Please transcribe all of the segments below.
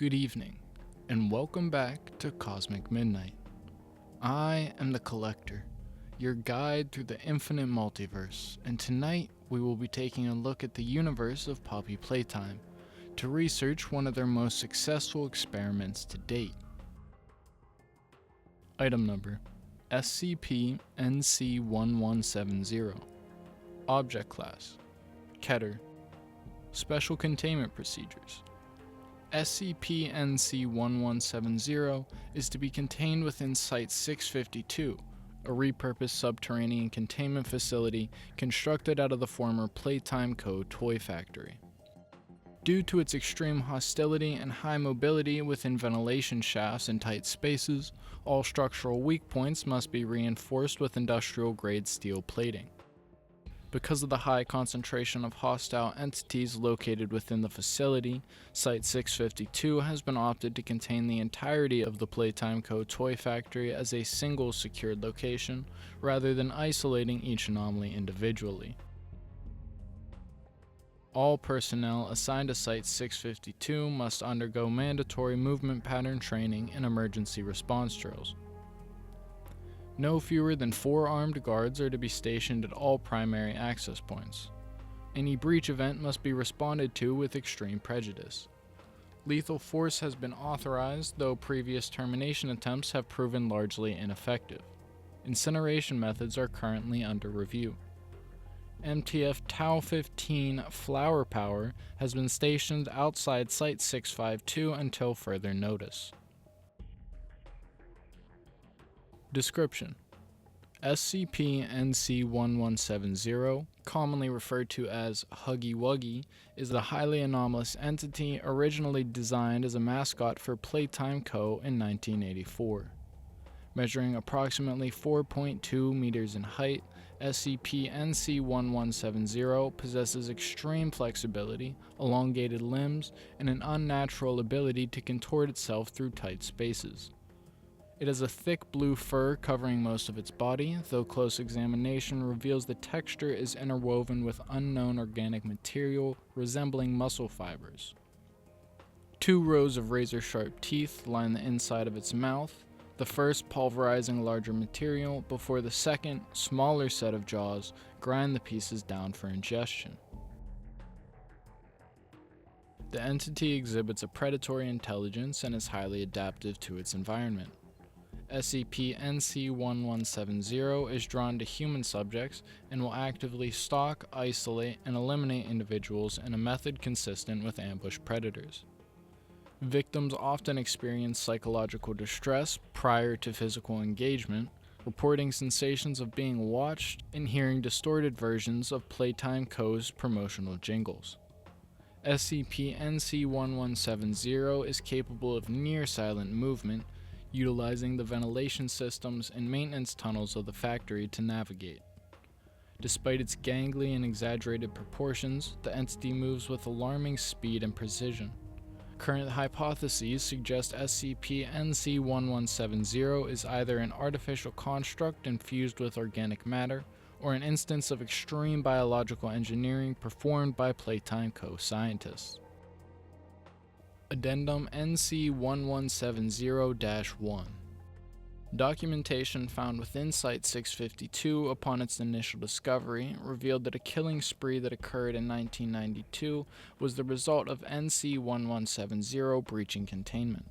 Good evening, and welcome back to Cosmic Midnight. I am the Collector, your guide through the infinite multiverse, and tonight we will be taking a look at the universe of Poppy Playtime to research one of their most successful experiments to date. Item number: SCP-NC-1170. Object Class: Keter. Special Containment Procedures: SCP-NC-1170 is to be contained within Site-652, a repurposed subterranean containment facility constructed out of the former Playtime Co toy factory. Due to its extreme hostility and high mobility within ventilation shafts and tight spaces, all structural weak points must be reinforced with industrial-grade steel plating. Because of the high concentration of hostile entities located within the facility, Site-652 has been opted to contain the entirety of the Playtime Co toy factory as a single secured location, rather than isolating each anomaly individually. All personnel assigned to Site-652 must undergo mandatory movement pattern training and emergency response drills. No fewer than 4 armed guards are to be stationed at all primary access points. Any breach event must be responded to with extreme prejudice. Lethal force has been authorized, though previous termination attempts have proven largely ineffective. Incineration methods are currently under review. MTF Tau-15 Flower Power has been stationed outside Site-652 until further notice. Description: SCP-NC-1170, commonly referred to as Huggy Wuggy, is a highly anomalous entity originally designed as a mascot for Playtime Co. in 1984. Measuring approximately 4.2 meters in height, SCP-NC-1170 possesses extreme flexibility, elongated limbs, and an unnatural ability to contort itself through tight spaces. It has a thick blue fur covering most of its body, though close examination reveals the texture is interwoven with unknown organic material resembling muscle fibers. 2 rows of razor-sharp teeth line the inside of its mouth, the first pulverizing larger material before the second, smaller set of jaws grind the pieces down for ingestion. The entity exhibits a predatory intelligence and is highly adaptive to its environment. SCP-NC-1170 is drawn to human subjects and will actively stalk, isolate, and eliminate individuals in a method consistent with ambush predators. Victims often experience psychological distress prior to physical engagement, reporting sensations of being watched and hearing distorted versions of Playtime Co.'s promotional jingles. SCP-NC-1170 is capable of near-silent movement, utilizing the ventilation systems and maintenance tunnels of the factory to navigate. Despite its gangly and exaggerated proportions, the entity moves with alarming speed and precision. Current hypotheses suggest SCP-NC-1170 is either an artificial construct infused with organic matter, or an instance of extreme biological engineering performed by Playtime Co scientists. Addendum NC-1170-1. Documentation found within Site-652 upon its initial discovery revealed that a killing spree that occurred in 1992 was the result of NC-1170 breaching containment.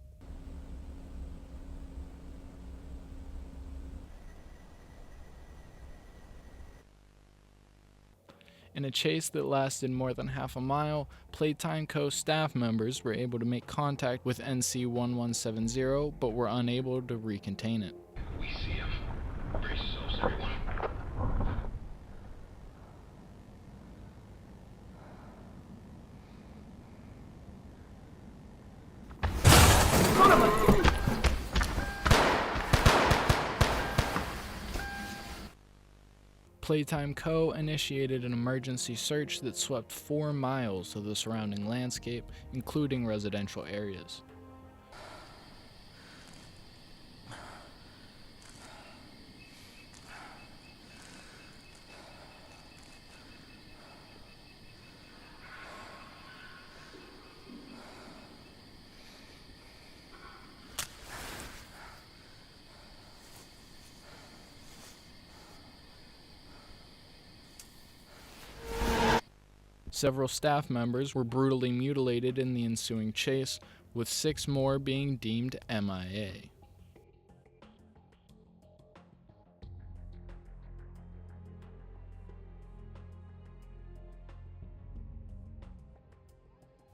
In a chase that lasted more than half a mile, Playtime Co staff members were able to make contact with NC-1170 but were unable to recontain it. We see him. Brace yourselves, everyone. Playtime Co. initiated an emergency search that swept 4 miles of the surrounding landscape, including residential areas. Several staff members were brutally mutilated in the ensuing chase, with 6 more being deemed MIA.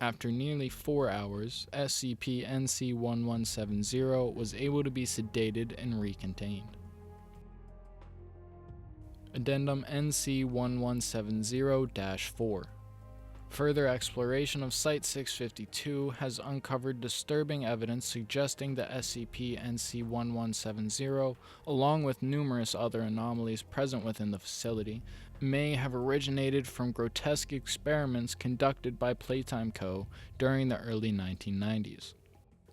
After nearly 4 hours, SCP-NC-1170 was able to be sedated and recontained. Addendum NC-1170-4. Further exploration of Site-652 has uncovered disturbing evidence suggesting that SCP-NC-1170, along with numerous other anomalies present within the facility, may have originated from grotesque experiments conducted by Playtime Co. during the early 1990s.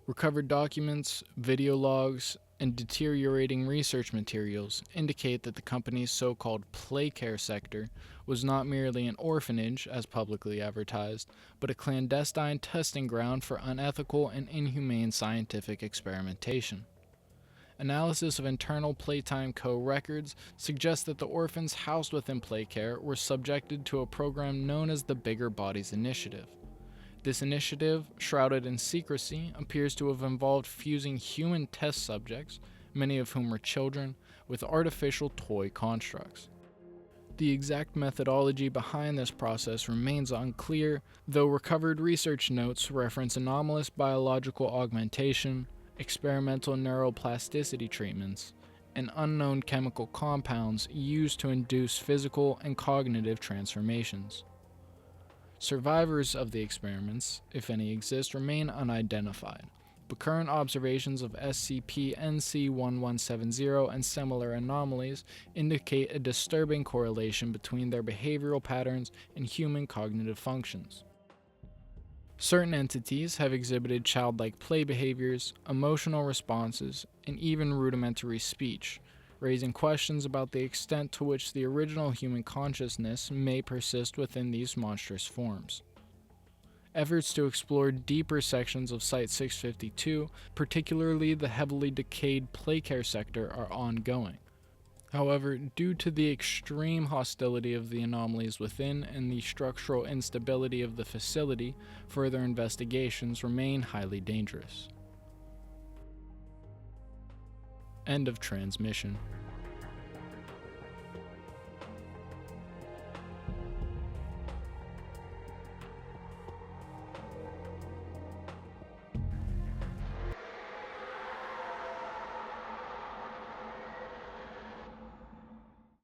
Recovered documents, video logs, and deteriorating research materials indicate that the company's so-called Playcare sector was not merely an orphanage, as publicly advertised, but a clandestine testing ground for unethical and inhumane scientific experimentation. Analysis of internal Playtime Co. records suggests that the orphans housed within Playcare were subjected to a program known as the Bigger Bodies Initiative. This initiative, shrouded in secrecy, appears to have involved fusing human test subjects, many of whom were children, with artificial toy constructs. The exact methodology behind this process remains unclear, though recovered research notes reference anomalous biological augmentation, experimental neuroplasticity treatments, and unknown chemical compounds used to induce physical and cognitive transformations. Survivors of the experiments, if any exist, remain unidentified, but current observations of SCP-NC-1170 and similar anomalies indicate a disturbing correlation between their behavioral patterns and human cognitive functions. Certain entities have exhibited childlike play behaviors, emotional responses, and even rudimentary speech, raising questions about the extent to which the original human consciousness may persist within these monstrous forms. Efforts to explore deeper sections of Site-652, particularly the heavily decayed Playcare sector, are ongoing. However, due to the extreme hostility of the anomalies within and the structural instability of the facility, further investigations remain highly dangerous. End of transmission.